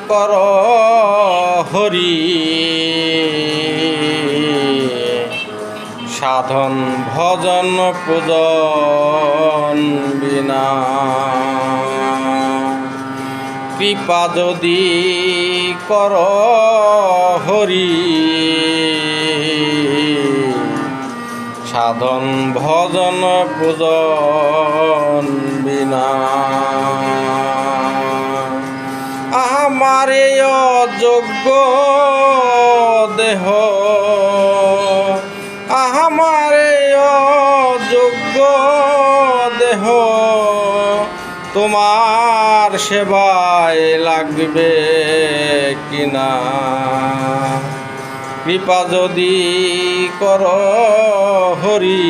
কর হরি সাধন ভজন পূজন বিনা কৃপা যদি কর হরি সাধন ভজন পূজন বিনা আমার অযোগ্য দেহ আমার অযোগ্য দেহ তোমার সেবায় লাগবে কিনা কৃপা যদি কর হরি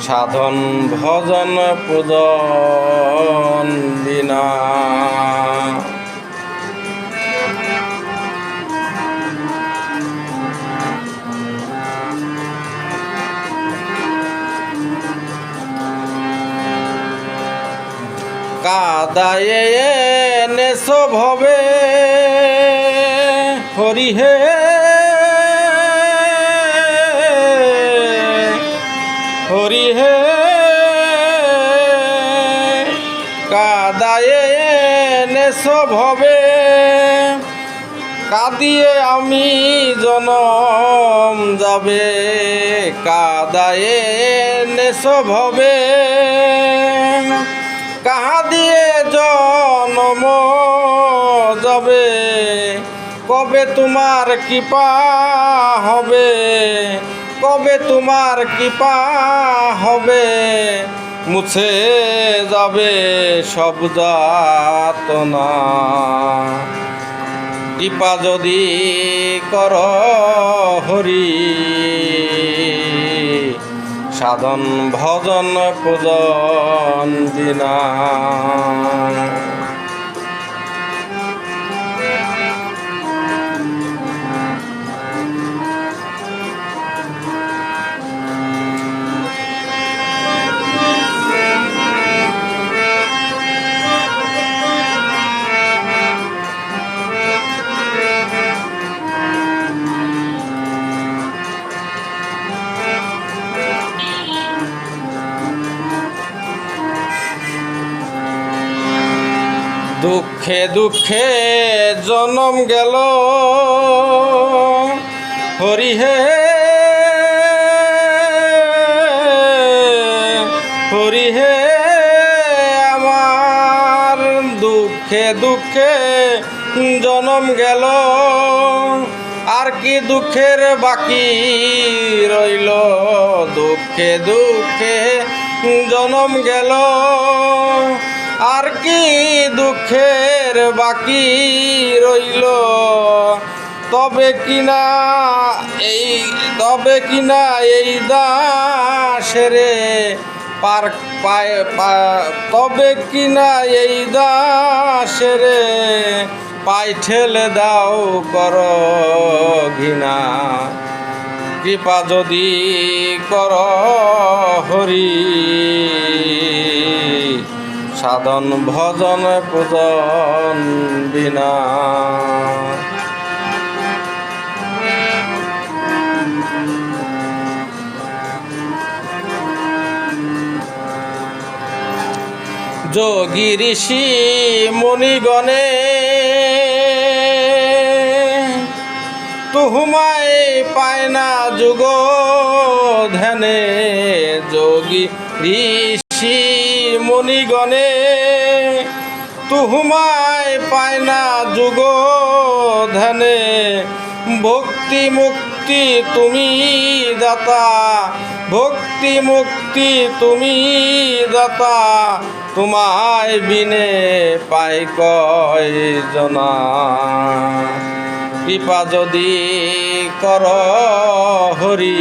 সাধন ভজন পূজন বিনা কাদায়ে নেছো ভবে হরি হে হরি হে কাদায়ে নেছো ভবে কাঁদিয়ে আমি জনম যাবে কাদায়ে নেছো ভবে কাহা দিয়ে জনম যাবে কবে তোমার কৃপা হবে কবে তোমার কৃপা হবে মুছে যাবে সব যাতনা কৃপা যদি কর হরি সাধন ভজন পূজন বিনা দুঃখে দুঃখে জনম গেল হরি হে হরি হে আমার দুঃখে দুঃখে জনম গেল আর কি দুঃখের বাকি রইল দুঃখে দুঃখে জনম গেল আর কি দুঃখের বাকি রইল তবে কিনা এই দাসেরে পার পায় তবে কিনা এই দাসেরে পাই ঠেলে দাও কর ঘৃণা কৃপা যদি কর হরি সাধন ভজন পূজন বিনা যোগী ঋষি মুনিগণে তুহুমায় পায় না যুগ ধ্যানে যোগী ঋষি মুনিগণে তুহুমায় পায় না যুগ ধ্যানে ভক্তি মুক্তি তুমি দাতা ভক্তি মুক্তি তুমি দাতা তোমায় বিনে পাই কয়জনা কৃপা যদি কর হরি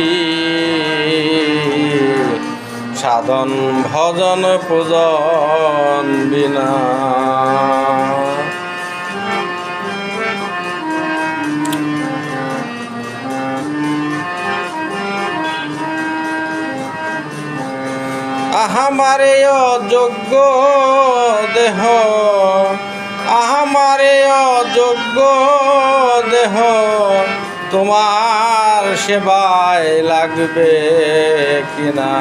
সাধন ভজন পূজন বিনা আমারে অযোগ্য দেহ যোগ্য দেহ তোমার সেবায় লাগবে কিনা।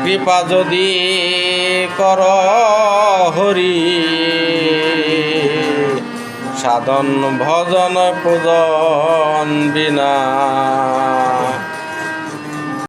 কৃপা যদি কর হরি, সাধন ভজন পূজন বিনা।